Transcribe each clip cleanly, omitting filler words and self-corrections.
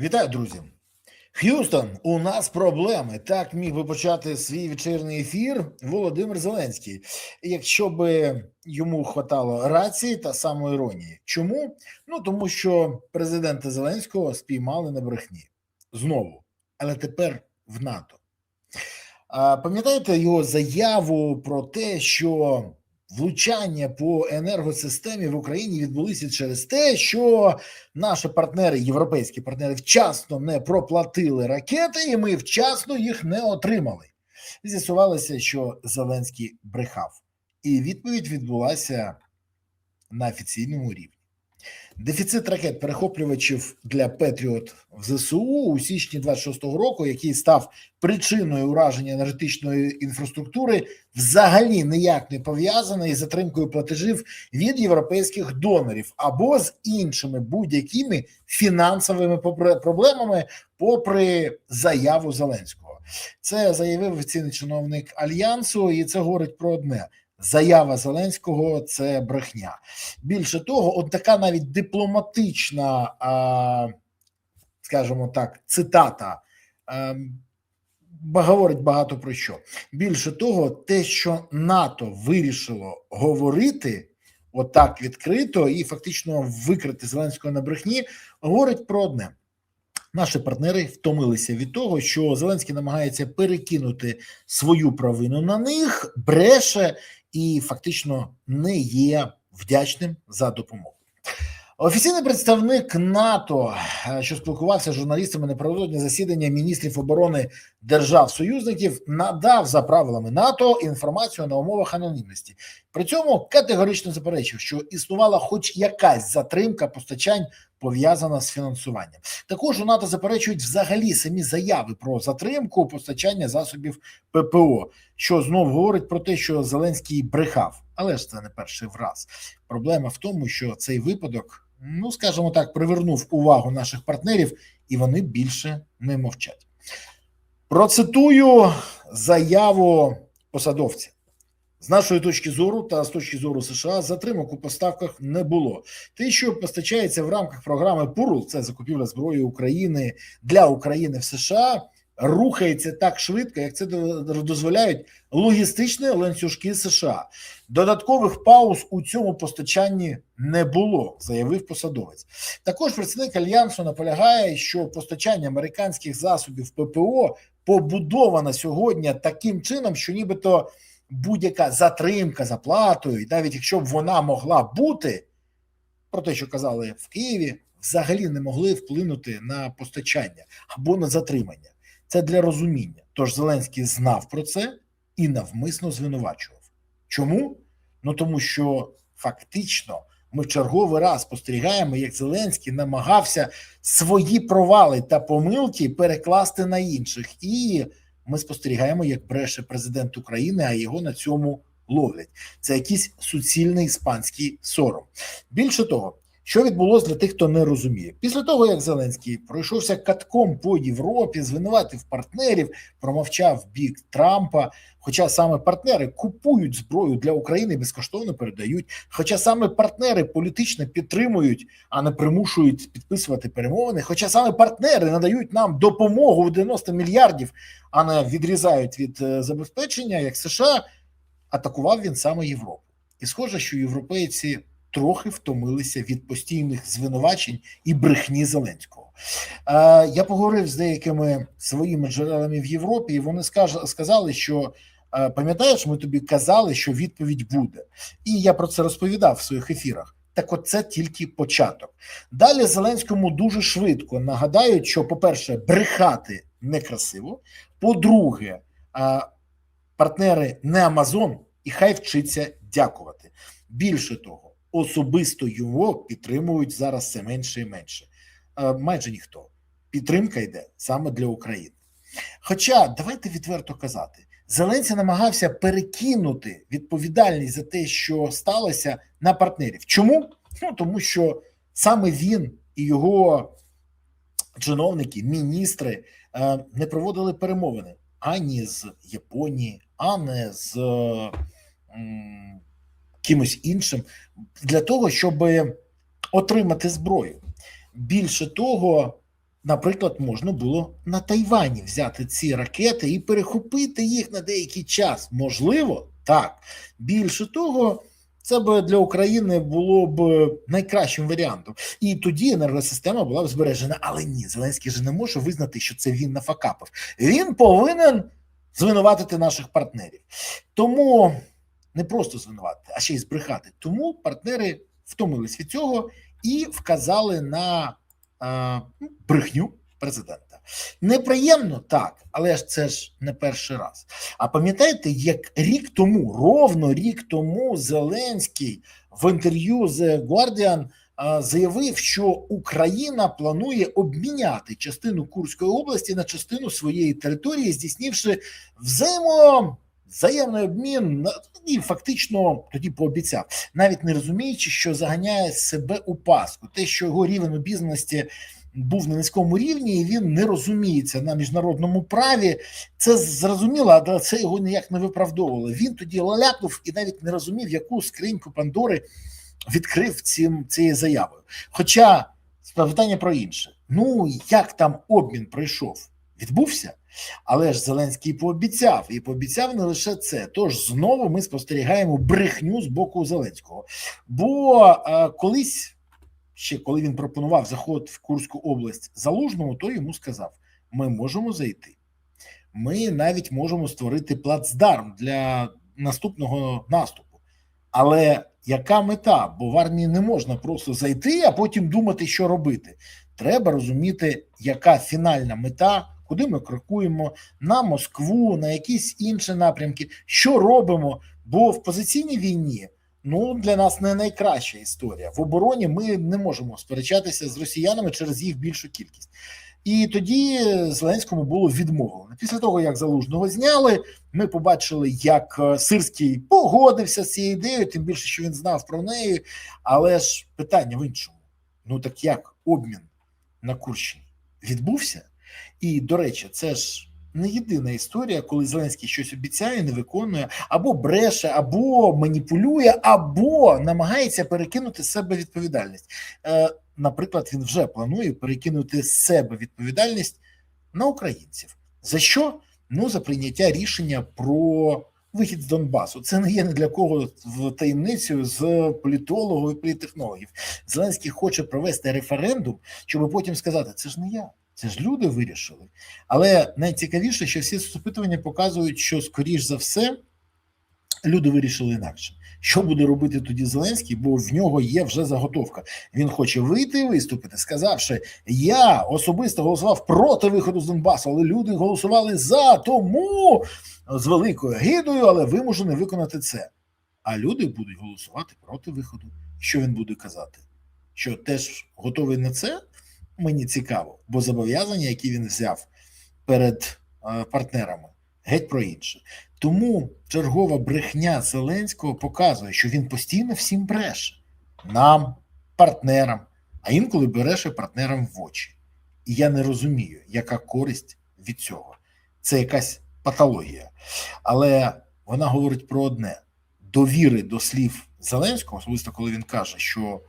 Вітаю, друзі! Х'юстон, у нас проблеми. Так міг би почати свій вечірній ефір Володимир Зеленський, якщо би йому хватало рації та самоіронії. Чому? Ну тому що президента Зеленського спіймали на брехні знову, але тепер в НАТО. Пам'ятаєте його заяву про те, що влучання по енергосистемі в Україні відбулися через те, що наші партнери, європейські партнери, вчасно не проплатили ракети, і ми вчасно їх не отримали. З'ясувалося, що Зеленський брехав. І відповідь відбулася на офіційному рівні. Дефіцит ракет-перехоплювачів для Петріот в ЗСУ у січні 26-го року, який став причиною ураження енергетичної інфраструктури, взагалі ніяк не пов'язаний із затримкою платежів від європейських донорів або з іншими будь-якими фінансовими проблемами, попри заяву Зеленського. Це заявив офіційний чиновник Альянсу, і це говорить про одне. Заява Зеленського – це брехня. Більше того, от така навіть дипломатична, скажімо так, цитата говорить багато про що. Більше того, те, що НАТО вирішило говорити отак відкрито і фактично викрити Зеленського на брехні, говорить про одне. Наші партнери втомилися від того, що Зеленський намагається перекинути свою провину на них, бреше і фактично не є вдячним за допомогу. Офіційний представник НАТО, що спілкувався з журналістами напередодні засідання міністрів оборони держав-союзників, надав за правилами НАТО інформацію на умовах анонімності. При цьому категорично заперечив, що існувала хоч якась затримка постачань, пов'язана з фінансуванням. Також у НАТО заперечують взагалі самі заяви про затримку постачання засобів ППО, що знов говорить про те, що Зеленський брехав. Але ж це не перший раз. Проблема в тому, що цей випадок, ну, скажімо так, привернув увагу наших партнерів, і вони більше не мовчать. Процитую заяву посадовця. З нашої точки зору та з точки зору США затримок у поставках не було. Те, що постачається в рамках програми ПУРЛ, це закупівля зброї України для України в США, рухається так швидко, як це дозволяють логістичні ланцюжки США. Додаткових пауз у цьому постачанні не було, заявив посадовець. Також представник Альянсу наполягає, що постачання американських засобів ППО побудовано сьогодні таким чином, що нібито будь-яка затримка за платою, і навіть якщо б вона могла бути, про те, що казали в Києві, взагалі не могли вплинути на постачання або на затримання. Це для розуміння. Тож Зеленський знав про це і навмисно звинувачував. Чому? Ну тому що фактично ми в черговий раз спостерігаємо, як Зеленський намагався свої провали та помилки перекласти на інших. І ми спостерігаємо, як бреше президент України, а його на цьому ловлять. Це якийсь суцільний іспанський сором. Більше того, що відбулося для тих, хто не розуміє? Після того, як Зеленський пройшовся катком по Європі, звинуватив партнерів, промовчав в бік Трампа, хоча саме партнери купують зброю для України і безкоштовно передають, хоча саме партнери політично підтримують, а не примушують підписувати перемовини, хоча саме партнери надають нам допомогу в 90 мільярдів, а не відрізають від забезпечення, як США, атакував він саме Європу. І схоже, що європейці трохи втомилися від постійних звинувачень і брехні Зеленського. Я поговорив з деякими своїми джерелами в Європі, і вони сказали, що пам'ятаєш, ми тобі казали, що відповідь буде. І я про це розповідав в своїх ефірах. Так от це тільки початок. Далі Зеленському дуже швидко нагадають, що, по-перше, брехати некрасиво, по-друге, партнери не Амазон, і хай вчиться дякувати. Більше того, особисто його підтримують зараз все менше і менше. Майже ніхто. Підтримка йде саме для України. Хоча, давайте відверто казати, Зеленський намагався перекинути відповідальність за те, що сталося, на партнерів. Чому? Ну, тому що саме він і його чиновники, міністри не проводили перемовини ані з Японії, ані з кимось іншим, для того, щоб отримати зброю. Більше того, Наприклад, можна було на Тайвані взяти ці ракети і перехопити їх на деякий час. Можливо, так. Більше того, це б для України було б найкращим варіантом. І тоді енергосистема була б збережена. Але ні, Зеленський же не може визнати, що це він нафакапив. Він повинен звинуватити наших партнерів. Тому не просто звинуватити, а ще й збрехати. Тому партнери втомились від цього і вказали на брехню президента. Неприємно, так, але ж це ж не перший раз. А пам'ятаєте, як рік тому, ровно рік тому, Зеленський в інтерв'ю з The Guardian заявив, що Україна планує обміняти частину Курської області на частину своєї території, здійснивши взаємний обмін, і фактично тоді пообіцяв, навіть не розуміючи, що заганяє себе у пастку. Те, що його рівень обізнаності був на низькому рівні, і він не розуміється на міжнародному праві, це зрозуміло, але це його ніяк не виправдовувало. Він тоді ляпнув і навіть не розумів, яку скриньку Пандори відкрив цією заявою. Хоча питання про інше. Ну, як там обмін пройшов? Відбувся? Але ж Зеленський пообіцяв, і пообіцяв не лише це. Тож знову ми спостерігаємо брехню з боку Зеленського. Бо колись, ще коли він пропонував заход в Курську область Залужному, то йому сказав, ми можемо зайти. Ми навіть можемо створити плацдарм для наступного наступу. Але яка мета? Бо в армії не можна просто зайти, а потім думати, що робити. Треба розуміти, яка фінальна мета, куди ми крокуємо, на Москву, на якісь інші напрямки, що робимо. Бо в позиційній війні для нас не найкраща історія. В обороні ми не можемо сперечатися з росіянами через їх більшу кількість. І тоді Зеленському було відмовлено. Після того, як Залужного зняли, ми побачили, як Сирський погодився з цією ідеєю, тим більше, що він знав про неї. Але ж питання в іншому. Так як обмін на Курщині відбувся? І, до речі, це ж не єдина історія, коли Зеленський щось обіцяє, не виконує, або бреше, або маніпулює, або намагається перекинути з себе відповідальність. Наприклад, він вже планує перекинути з себе відповідальність на українців. За що? За прийняття рішення про вихід з Донбасу. Це не є ні для кого в таємницю з політологів і політтехнологів. Зеленський хоче провести референдум, щоб потім сказати, це ж не я. Це ж люди вирішили. Але найцікавіше, що всі опитування показують, що, скоріш за все, люди вирішили інакше. Що буде робити тоді Зеленський, бо в нього є вже заготовка. Він хоче вийти і виступити, сказавши, я особисто голосував проти виходу з Донбасу, але люди голосували за, тому з великою гидою, але вимушений виконати це. А люди будуть голосувати проти виходу. Що він буде казати? Що теж готовий на це? Мені цікаво, бо зобов'язання, які він взяв перед партнерами, геть про інше. Тому чергова брехня Зеленського показує, що він постійно всім бреше. Нам, партнерам, а інколи бреше партнерам в очі. І я не розумію, яка користь від цього. Це якась патологія. Але вона говорить про одне. Довіри до слів Зеленського, особисто коли він каже, що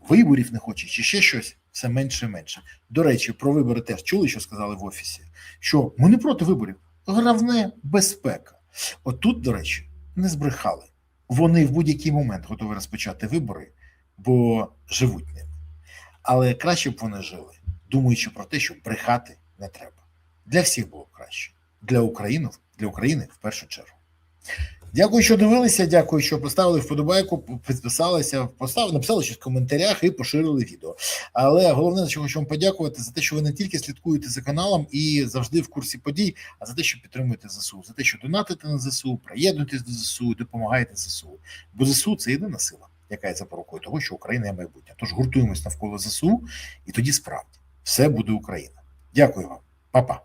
виборів не хоче, чи ще щось, все менше і менше. До речі, про вибори теж чули, що сказали в офісі? Що ми не проти виборів, головне безпека. Тут, до речі, не збрехали. Вони в будь-який момент готові розпочати вибори, бо живуть ними. Але краще б вони жили, думаючи про те, що брехати не треба. Для всіх було краще. Для України в першу чергу. Дякую, що дивилися, дякую, що поставили вподобайку, підписалися, написали щось в коментарях і поширили відео. Але головне, за що хочу вам подякувати, за те, що ви не тільки слідкуєте за каналом і завжди в курсі подій, а за те, що підтримуєте ЗСУ, за те, що донатите на ЗСУ, приєднуєтесь до ЗСУ, допомагаєте ЗСУ. Бо ЗСУ – це єдина сила, яка є запорукою того, що Україна є майбутнє. Тож гуртуємось навколо ЗСУ, і тоді справді все буде Україна. Дякую вам. Па-па.